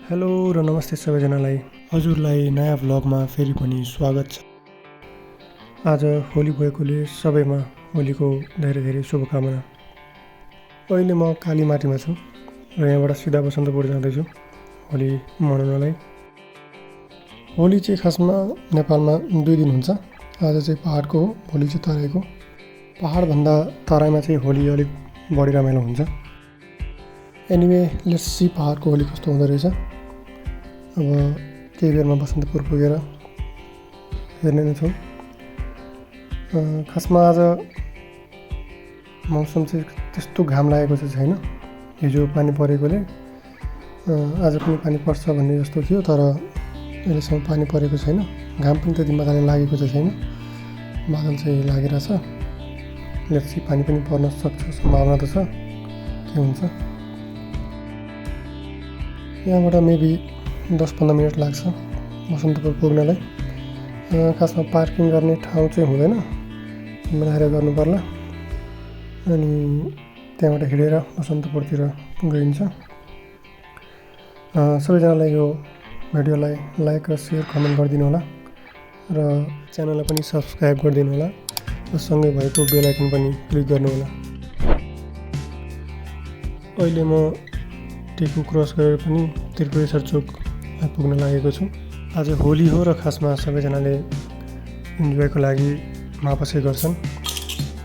Hello र नमस्ते सबैजनालाई। हजुरलाई नयाँ भ्लगमा फेरि पनि स्वागत छ। आज होली भएकोले सबैमा होलीको धेरै धेरै शुभकामना। अहिले म कालीमाटीमा छु र यहाँबाट सिधा बसन्तपुर जाँदैछु होली मनाउनलाई। होली चाहिँ खासमा नेपालमा 2 दिन हुन्छ। आज चाहिँ पहाडको हो, भोलि चाहिँ तराईको। पहाडभन्दा तराईमा चाहिँ होली अलिक बढी रमाइलो हुन्छ। एनिवे लेट्स सी पहाडको होली कस्तो हुँदो रहेछ। अब केही बेरमा बसन्तपुर पुगेर हेर्ने नै छौँ। खासमा आज मौसम चाहिँ त्यस्तो घाम लागेको चाहिँ छैन। हिजो पानी परेकोले आज पनि पानी पर्छ भन्ने जस्तो थियो, तर अहिलेसम्म पानी परेको छैन। घाम पनि त्यति मजाले लागेको चाहिँ छैन, बादल चाहिँ लागिरहेछ। लेट्स सी पानी पनि पर्न सक्छ, सम्भावना त छ, के हुन्छ। यहाँबाट मेबी 10-15 मिनट लाग्छ बसन्तपुर पुग्नलाई। खासमा पार्किङ गर्ने ठाउँ चाहिँ हुँदैन, मिलाएर गर्नु पर्ला। अनि त्यहाँबाट हिँडेर बसन्तपुरतिर गइन्छ। सबैजनालाई यो भिडियोलाई लाइक र सेयर कमेन्ट गरिदिनु होला र च्यानललाई पनि सब्सक्राइब गरिदिनु होला र सँगै भएको बेल आइकन पनि क्लिक गर्नु होला। अहिले म टेकु क्रस गरेर पनि त्रिपुरेश्वर चोक आइपुग्न लागेको छु। आज होली हो र खासमा सबैजनाले इन्जोयको लागि मापसे गर्छन्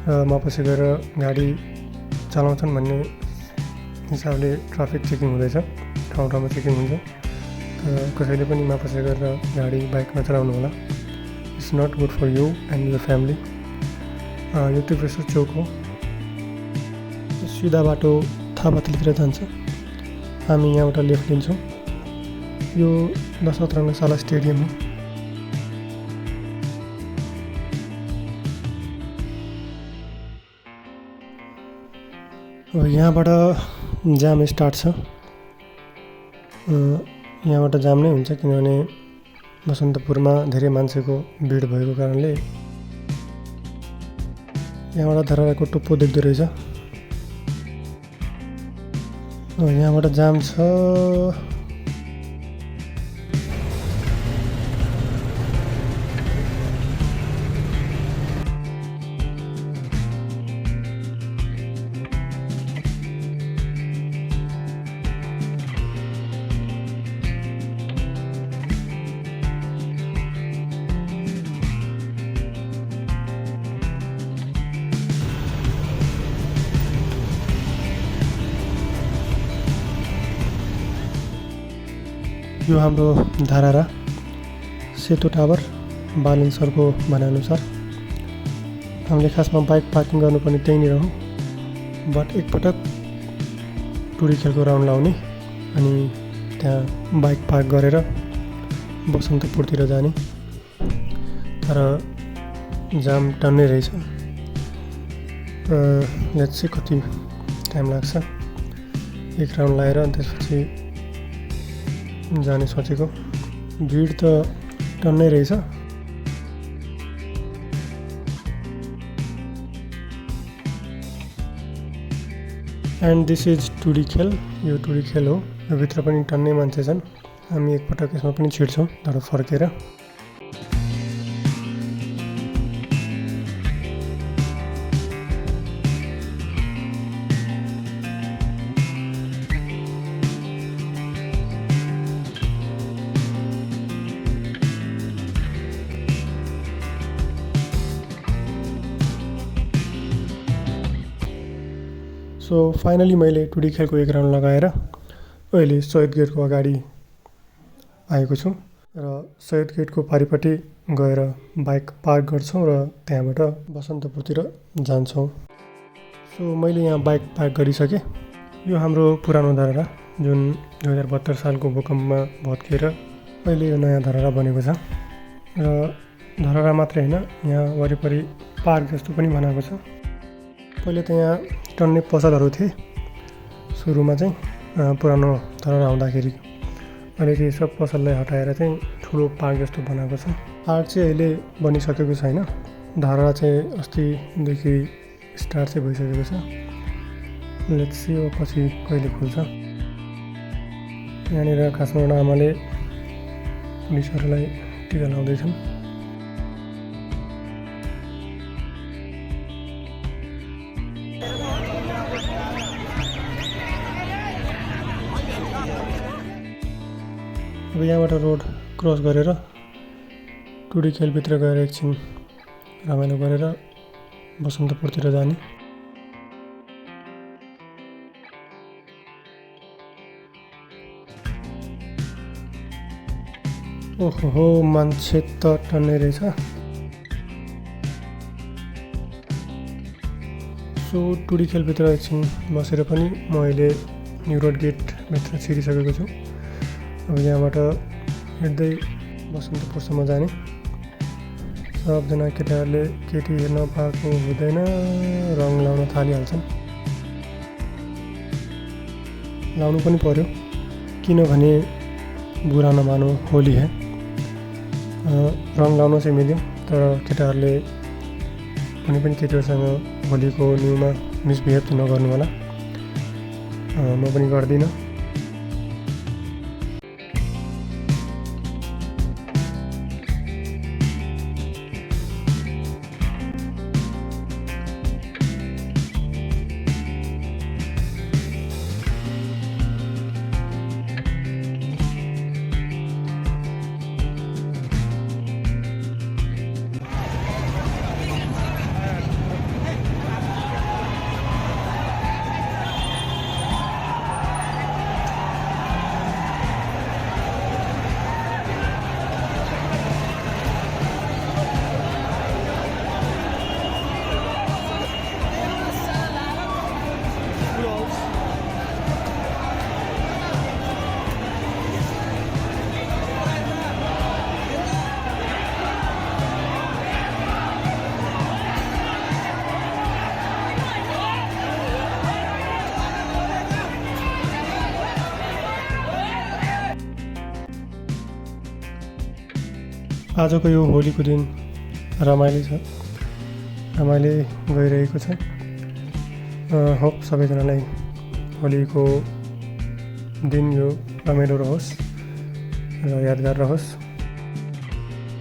र मापसे गएर गाडी चलाउँछन् भन्ने हिसाबले ट्राफिक चेकिङ हुँदैछ, ठाउँ ठाउँमा चेकिङ हुन्छ। कसैले पनि मापसे गरेर गाडी बाइक नचलाउनु होला। It's not good for you and your family. यो त्रिपुरेश्वर चोक हो। सिधा बाटो थापाथलीतिर जान्छ। हामी यहाँबाट लेफ्ट लिन्छौँ। यो दशरथ रङ्गशाला स्टेडियम हो। अब यहाँबाट जाम स्टार्ट छ। यहाँबाट जाम नै हुन्छ किनभने बसन्तपुरमा धेरै मान्छेको भिड भएको कारणले। यहाँबाट धराको टुप्पो देख्दो रहेछ। यहाँबाट जाम छ। यो हाम्रो धारारा सेतो टावर बालन सरको भनाइअनुसार। हामीले खासमा बाइक पार्किङ गर्नुपर्ने त्यहीँनिर हो, बट एकपटक टुडी खेलको राउन्ड लाउने अनि त्यहाँ बाइक पार्क गरेर बसन्तपुरतिर जाने। तर जाम टन्नै रहेछ। लेट्स सी कति टाइम लाग्छ। एक राउन्ड लगाएर त्यसपछि जाने सोचेको। भिड त टन्नै रहेछ। एन्ड दिस इज टुडी खेल। यो टुडी खेल हो। यो भित्र पनि टन्नै मान्छे छन्। हामी एकपटक यसमा पनि छिर्छौँ तर फर्केर। सो फाइनली मैले टुडी खेलको एक राउन्ड लगाएर अहिले शहीद गेटको अगाडि आएको छु र शहीद गेटको पारिपट्टि गएर बाइक पार्क गर्छौँ र त्यहाँबाट बसन्तपुरतिर जान्छौँ। सो मैले यहाँ बाइक पार्क गरिसकेँ। यो हाम्रो पुरानो धरहरा जुन 2072 सालको भूकम्पमा भत्किएर अहिले यो नयाँ धरहरा बनेको छ। र धरहरा मात्रै होइन, यहाँ वरिपरि पार्क जस्तो पनि बनाएको छ। पहिले त यहाँ टन्नै पसलहरू थिए सुरुमा चाहिँ, पुरानो धरहरा हुँदाखेरि। अहिले चाहिँ सब पसललाई हटाएर चाहिँ ठुलो पार्क जस्तो बनाएको छ। पार्क चाहिँ अहिले बनिसकेको छैन। धरहरा चाहिँ अस्तिदेखि स्टार्ट चाहिँ भइसकेको छ। लेट्स सी पछि कहिले खुल्छ। यहाँनिर खासमा एउटा आमाले पुलिसहरूलाई टिका लाउँदैछन्। अब यहाँबाट रोड क्रस गरेर टुडी खेलभित्र गएर एकछिन रमाइलो गरेर बसन्तपुरतिर जाने। ओहो मान्छे त टन्नै रहेछ। सो टुडी खेलभित्र एकछिन बसेर पनि म अहिले न्यु रोड गेटभित्र छिरिसकेको छु। अब यहाँबाट हिँड्दै बसन्तपुरसम्म जाने। सबजना केटाहरूले केटी हेर्न पाएको हुँदैन, रङ लाउन थालिहाल्छन्। लाउनु पनि पर्यो, किनभने बुरा नमानो होली है। रङ लाउन चाहिँ मिल्यो, तर केटाहरूले कुनै पनि केटीहरूसँग होलीको न्युमा मिसबिहेभ चाहिँ नगर्नु होला। म पनि गर्दिनँ। आजको यो होलीको दिन रमाइलो गइरहेको छ। होप सबैजनालाई होलीको दिन यो रमाइलो रहोस् र यादगार रहोस्।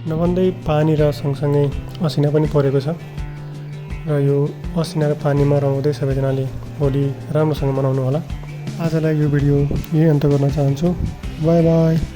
नभन्दै पानी र सँगसँगै असिना पनि परेको छ र यो असिना र पानीमा रमाउँदै सबैजनाले होली राम्रोसँग मनाउनु होला। आजलाई यो भिडियो यही अन्त गर्न चाहन्छु। By by.